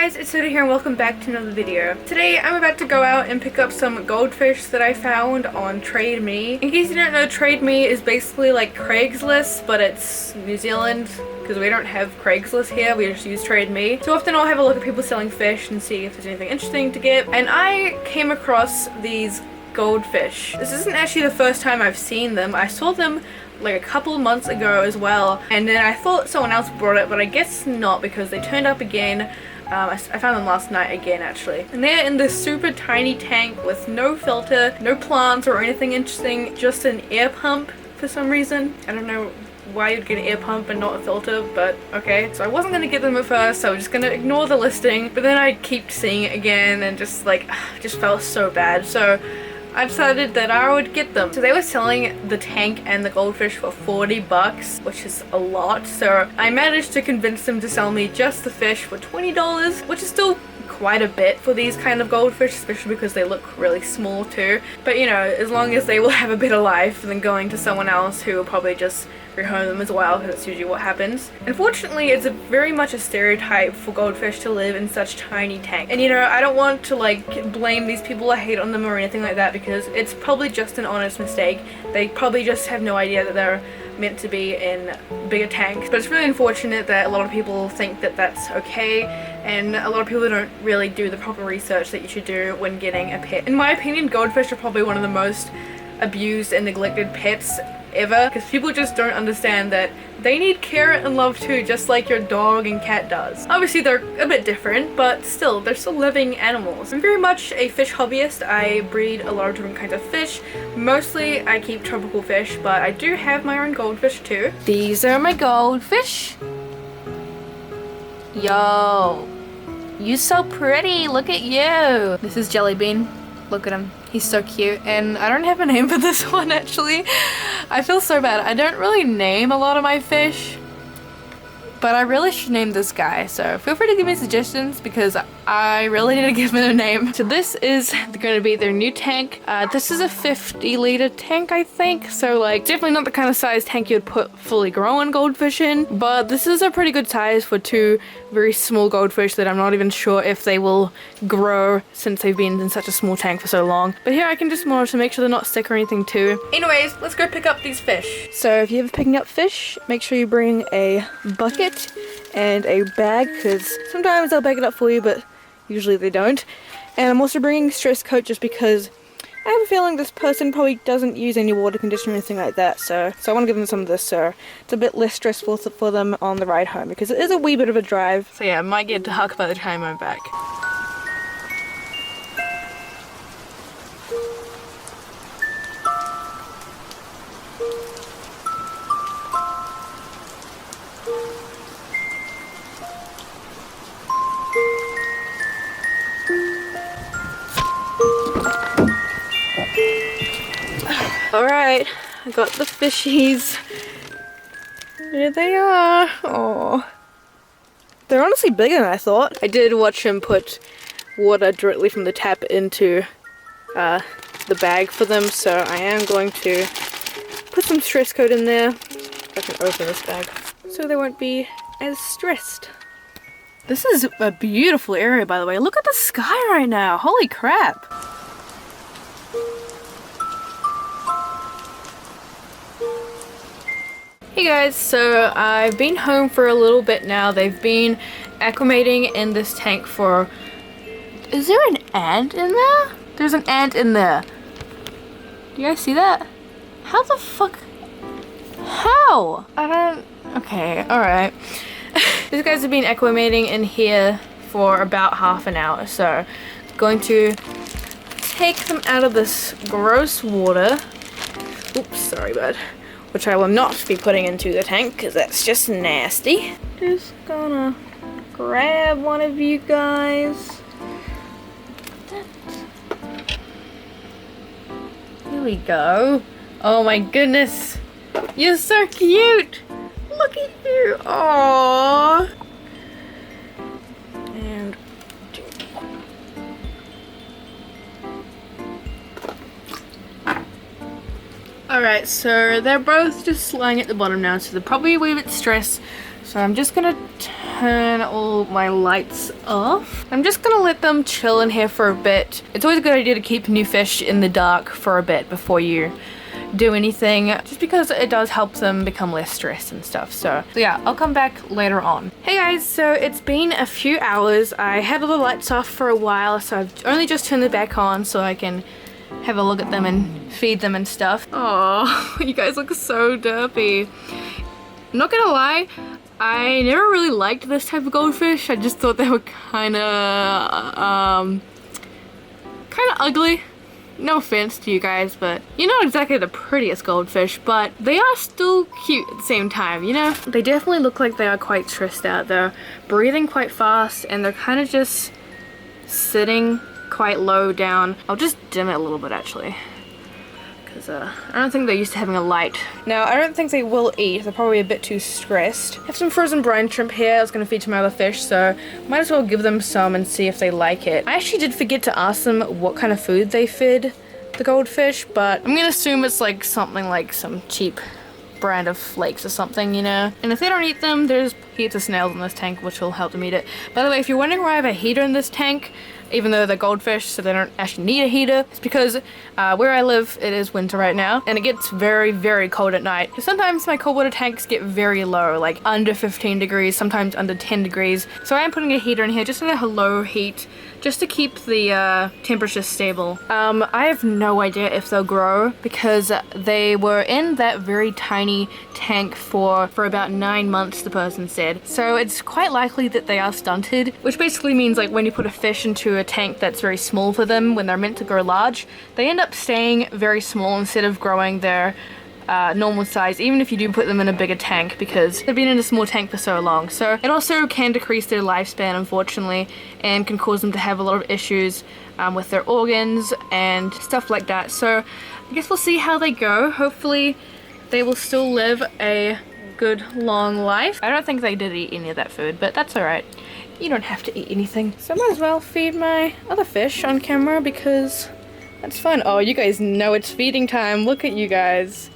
guys, it's Soda here and welcome back to another video. Today I'm about to go out and pick up some goldfish that I found on Trade Me. In case you don't know, Trade Me is basically like Craigslist, but it's New Zealand because we don't have Craigslist here, we just use Trade Me. So often I'll have a look at people selling fish and see if there's anything interesting to get. And I came across these goldfish. This isn't actually the first time I've seen them. I saw them like a couple of months ago as well, and then I thought someone else brought it, but I guess not because they turned up again. I found them last night again actually, and they're in this super tiny tank with no filter, no plants or anything interesting, just an air pump for some reason. I don't know why you'd get an air pump and not a filter, but okay. So I wasn't gonna get them at first, so I was just gonna ignore the listing, but then I keep seeing it again and just like just felt so bad, so I decided that I would get them. So they were selling the tank and the goldfish for 40 bucks, which is a lot. So I managed to convince them to sell me just the fish for $20, which is still quite a bit for these kind of goldfish, especially because they look really small too. But you know, as long as they will have a better life than going to someone else who will probably just rehome them as well, because that's usually what happens. Unfortunately, it's very much a stereotype for goldfish to live in such tiny tanks. And you know, I don't want to like blame these people or hate on them or anything like that, because it's probably just an honest mistake. They probably just have no idea that they're meant to be in bigger tanks. But it's really unfortunate that a lot of people think that that's okay, and a lot of people don't really do the proper research that you should do when getting a pet. In my opinion, goldfish are probably one of the most abused and neglected pets ever, because people just don't understand that they need care and love too, just like your dog and cat does. Obviously they're a bit different, but still, they're still living animals. I'm very much a fish hobbyist. I breed a lot of different kinds of fish. Mostly I keep tropical fish, but I do have my own goldfish too. These are my goldfish. Yo, you so pretty, look at you. This is Jellybean. Look at him. He's so cute. And I don't have a name for this one actually. I feel so bad. I don't really name a lot of my fish, but I really should name this guy. So feel free to give me suggestions because I really need to give it a name. So this is going to be their new tank. This is a 50-liter tank, I think. So like definitely not the kind of size tank you'd put fully grown goldfish in, but this is a pretty good size for two very small goldfish that I'm not even sure if they will grow since they've been in such a small tank for so long. But here I can just monitor to make sure they're not sick or anything too. Anyways, let's go pick up these fish. So if you're ever picking up fish, make sure you bring a bucket and a bag, because sometimes they'll bag it up for you, but usually they don't. And I'm also bringing stress coat just because I have a feeling this person probably doesn't use any water conditioner or anything like that, so I want to give them some of this so it's a bit less stressful for them on the ride home, because it is a wee bit of a drive. So yeah, I might get dark by the time I'm back. Alright, I got the fishies. There they are. Oh, they're honestly bigger than I thought. I did watch him put water directly from the tap into the bag for them, so I am going to put some stress coat in there. If I can open this bag, so they won't be as stressed. This is a beautiful area, by the way. Look at the sky right now. Holy crap. Hey guys, so I've been home for a little bit now. They've been acclimating in this tank for... Is there an ant in there? There's an ant in there. Do you guys see that? How the fuck? How? I don't... Okay, alright. These guys have been acclimating in here for about half an hour, so I'm going to take them out of this gross water. Oops, sorry bud. Which I will not be putting into the tank because that's just nasty. Just gonna grab one of you guys. Here we go. Oh my goodness. You're so cute. Look at you. Aww. And alright, so they're both just lying at the bottom now, so they're probably a wee bit stressed. So I'm just gonna turn all my lights off. I'm just gonna let them chill in here for a bit. It's always a good idea to keep new fish in the dark for a bit before you do anything, just because it does help them become less stressed and stuff. So yeah, I'll come back later on. Hey guys, so it's been a few hours. I had all the lights off for a while, so I've only just turned it back on so I can have a look at them and feed them and stuff. Oh, you guys look so derpy. I'm not gonna lie, I never really liked this type of goldfish. I just thought they were kind of ugly. No offense to you guys, but you're not exactly the prettiest goldfish, but they are still cute at the same time, you know? They definitely look like they are quite stressed out. They're breathing quite fast and they're kind of just sitting quite low down. I'll just dim it a little bit actually, because I don't think they're used to having a light. Now, I don't think they will eat. They're probably a bit too stressed. I have some frozen brine shrimp here. I was going to feed to my other fish, so might as well give them some and see if they like it. I actually did forget to ask them what kind of food they fed the goldfish, but I'm going to assume it's like something like some cheap brand of flakes or something, you know? And if they don't eat them, there's heaps of snails in this tank, which will help them eat it. By the way, if you're wondering why I have a heater in this tank, even though they're goldfish, so they don't actually need a heater, it's because where I live, it is winter right now, and it gets very, very cold at night. So sometimes my cold water tanks get very low, like under 15 degrees, sometimes under 10 degrees. So I am putting a heater in here just at a low heat, just to keep the temperature stable. I have no idea if they'll grow, because they were in that very tiny tank for about 9 months, the person said. So it's quite likely that they are stunted, which basically means like when you put a fish into a tank that's very small for them, when they're meant to grow large, they end up staying very small instead of growing their normal size, even if you do put them in a bigger tank, because they've been in a small tank for so long. So it also can decrease their lifespan, unfortunately, and can cause them to have a lot of issues with their organs and stuff like that. So I guess we'll see how they go. Hopefully they will still live a good long life. I don't think they did eat any of that food, but that's alright. You don't have to eat anything. So I might as well feed my other fish on camera because that's fun. Oh, you guys know it's feeding time. Look at you guys.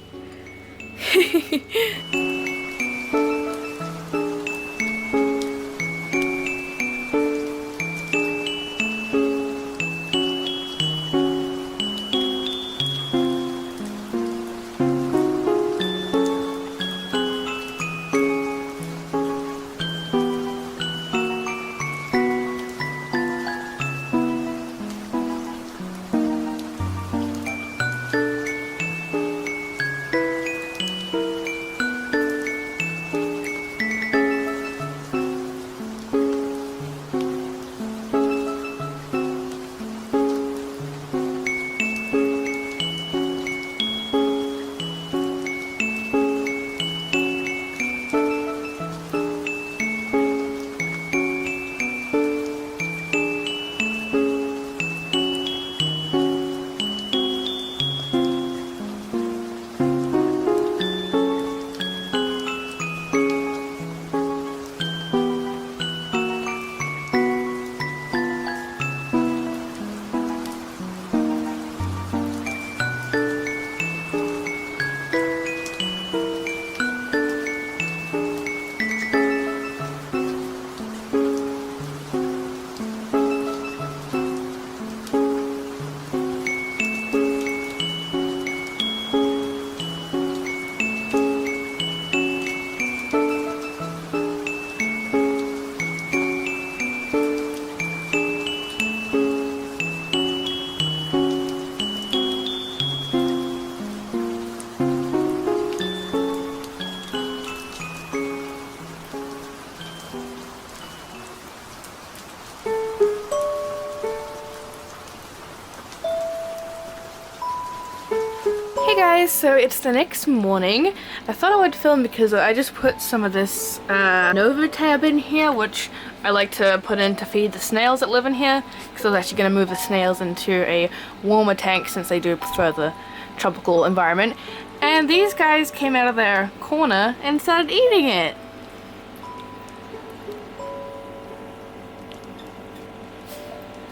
guys, so it's the next morning. I thought I would film because I just put some of this Nova tab in here, which I like to put in to feed the snails that live in here, because I was actually going to move the snails into a warmer tank since they do prefer the tropical environment. And these guys came out of their corner and started eating it.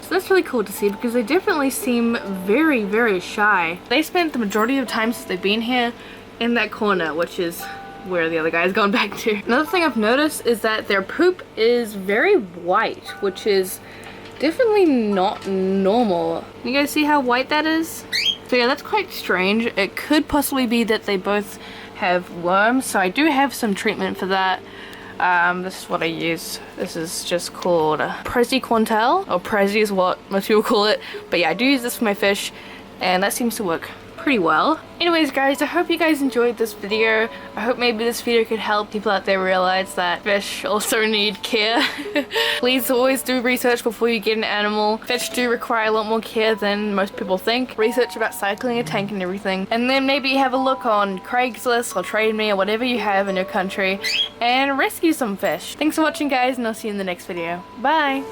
So that's really cool to see because they definitely seem very, very shy. They spent the majority of the time since they've been here in that corner, which is where the other guy's gone back to. Another thing I've noticed is that their poop is very white, which is definitely not normal. You guys see how white that is? So yeah, that's quite strange. It could possibly be that they both have worms, so I do have some treatment for that. This is what I use. This is just called Prezi Quantel, or Prezi is what most people call it. But yeah, I do use this for my fish, and that seems to work pretty well. Anyways guys, I hope you guys enjoyed this video. I hope maybe this video could help people out there realize that fish also need care. Please always do research before you get an animal. Fish do require a lot more care than most people think. Research about cycling a tank and everything, and then maybe have a look on Craigslist or Trade Me or whatever you have in your country and rescue some fish. Thanks for watching guys, and I'll see you in the next video. Bye!